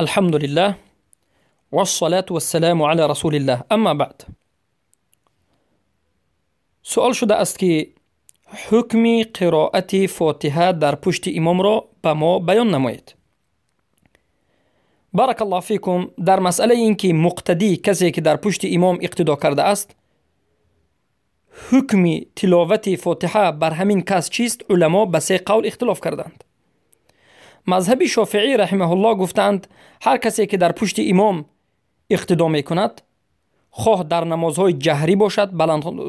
الحمد لله والصلاة والسلام على رسول الله. اما بعد، سوال شده است که حکم قرائت فاتحه در پشت امام را به ما بیان نمایید. بارک الله فیکم. در مسئله این که مقتدی کسی که در پشت امام اقتدا کرده است، حکم تلاوت فاتحه بر همین کس چیست؟ علما به سه قول اختلاف کردند. مذهب شافعی رحمه الله گفتند هر کسی که در پشت امام اقتدا می کند، خواه در نمازهای جهری باشد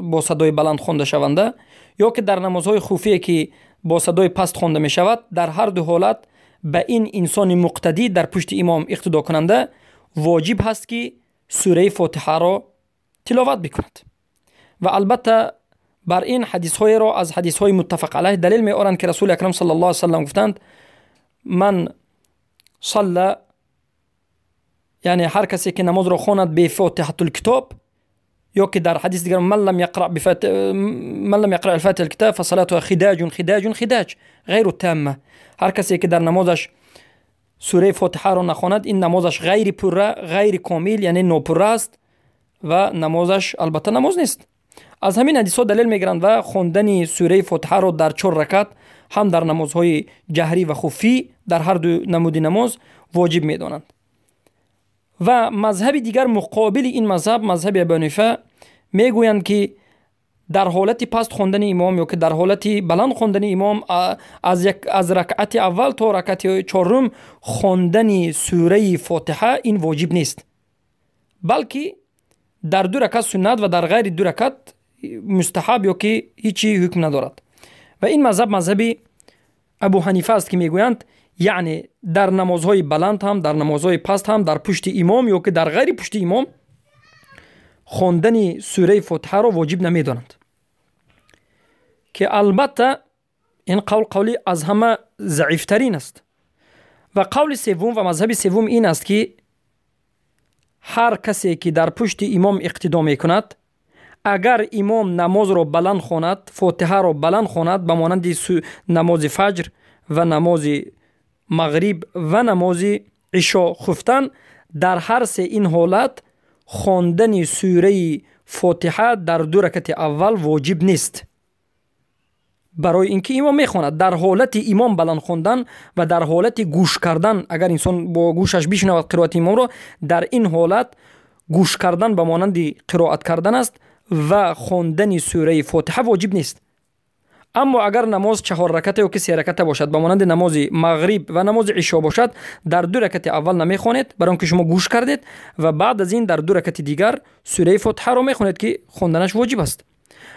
با صدای بلند خوانده شونده، یا که در نمازهای خفیه که با صدای پست خوانده می شود، در هر دو حالت به این انسان مقتدی در پشت امام اقتدا کننده واجب هست که سوره فاتحه را تلاوت بکند. و البته بر این حدیث های را از حدیث های متفق علیه دلیل می آورند که رسول اکرم صلی الله علیه و سلم گفتند من صلى، یعنی هر کسی که نماز را خواند به فاتحه الکتاب، یا که در حدیث دیگر من لم يقرأ الفاتحه الكتاب فصلاته خداج غیر تامه، هر کسی که در نمازش سوره فاتحه را نخواند این نمازش غیر پره، غیر کامل، یعنی ناپره است و نمازش البته نماز نیست. از همین حدیث ها دلیل میگیرند و خواندن سوره فاتحه را در 4 رکعت هم در نمازهای جهری و خفی در هر دو نمود نماز واجب میدانند. و مذهب دیگر مقابل این مذهب، مذهب ابی حنیفه، میگویند که در حالت پست خواندن امام یا که در حالت بلند خواندن امام از رکعت اول تا رکعت 4 خواندن سوره فاتحه این واجب نیست، بلکه در 2 رکعت سنت و در غیر 2 رکعت مستحب یا که هیچی حکم ندارد. و این مذهب مذهب ابو حنیفه است که میگویند یعنی در نمازهای بلند هم، در نمازهای پست هم، در پشت امام یا که در غیر پشت امام خواندن سوره فاتحه را واجب نمیدانند، که البته این قولی از همه ضعیف ترین است. و قول سوم و مذهب سوم این است که هر کسی که در پشت امام اقتدا میکند، اگر امام نماز را بلند خواند، فاتحه را بلند خواند، به مانند نماز فجر و نماز مغرب و نماز عشاء خفتن، در هر سه این حالت خواندن سوره فاتحه در 2 رکعت اول واجب نیست، برای اینکه امام میخواند. در حالت امام بلند خواندن و در حالت گوش کردن، اگر انسان با گوشش بشنود قرائت امام را، در این حالت گوش کردن به مانند قرائت کردن است و خواندن سوره فاتحه واجب نیست. اما اگر نماز 4 رکعت یا 3 رکعت باشد، به مانند نماز مغرب و نماز عشاء باشد، در 2 رکعت اول نمیخوانید برای اینکه شما گوش کردید، و بعد از این در 2 رکعت دیگر سوره فاتحه را میخوانید که خواندنش واجب است.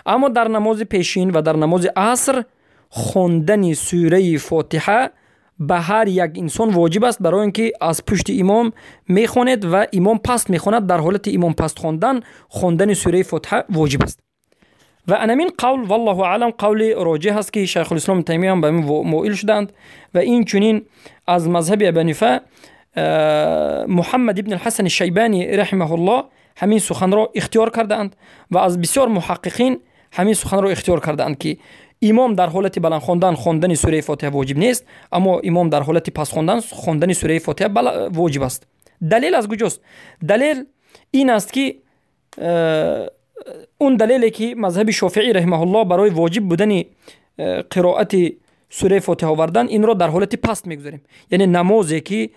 اما در نماز پیشین و در نماز عصر خواندن سوره فاتحه به هر یک انسان واجب است، برای اینکه از پشت امام میخواند و امام پست میخواند. در حالت امام پست خواندن سوره فاتحه واجب است. و انمین قول والله اعلم قول راجح است که شیخ الاسلام تیمیه هم به این موئل شدند، و این چنین از مذهب ابی حنیفه محمد ابن الحسن الشیبانی رحمه الله همین سخن را اختیار کردند، و از بسیار محققین همین سخن را اختیار کردند که امام در حالت بلند خواندن سوره فاتحه واجب نیست، اما امام در حالت پست خواندن سوره فاتحه واجب است. دلیل از کجاست؟ دلیل این است که اون دلیلی که مذهب شافعی رحمه الله برای واجب بودن قرائت سوره فاتحه آوردن، این را در حالت پست میگذاریم. یعنی نمازی که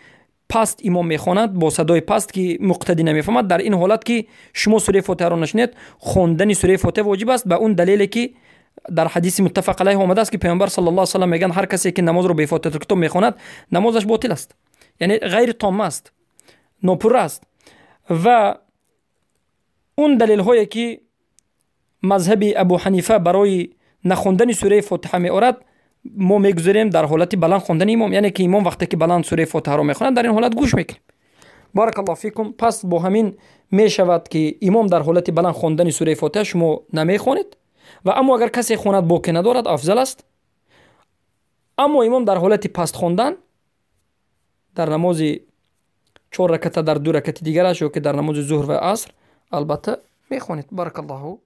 پست امام میخواند با صدای پست که مقتدی نمیفهمد، در این حالت که شما سوره فاتحه را نشنید، خواندن سوره فاتحه واجب است، به اون دلیلی که در حدیث متفق علیه آمده است که پیامبر صلی الله علیه و سلم میگن هر کسی که نماز را به فاتحه الکتاب میخواند نمازش باطل است، یعنی غیر تام است، ناپوره است. و اون دلیل هایی که مذهب ابو حنیفه برای نخواندن سوره فاتحه می آورد ما میگذاریم در حالت بلند خواندن امام، یعنی که امام وقتی که بلند سوره فاتحه را میخواند در این حالت گوش میکنیم. بارک الله فیکم. پس با همین می شود که امام در حالت بلند خواندن سوره فاتحه شما نمیخوانید، و اما اگر کسی خواند باقی ندارد افضل است. اما امام در حالت پست خواندن در نماز 4 رکعت در 2 رکعت دیگرش، یا که در نماز ظهر و عصر البته میخوانید. بارک الله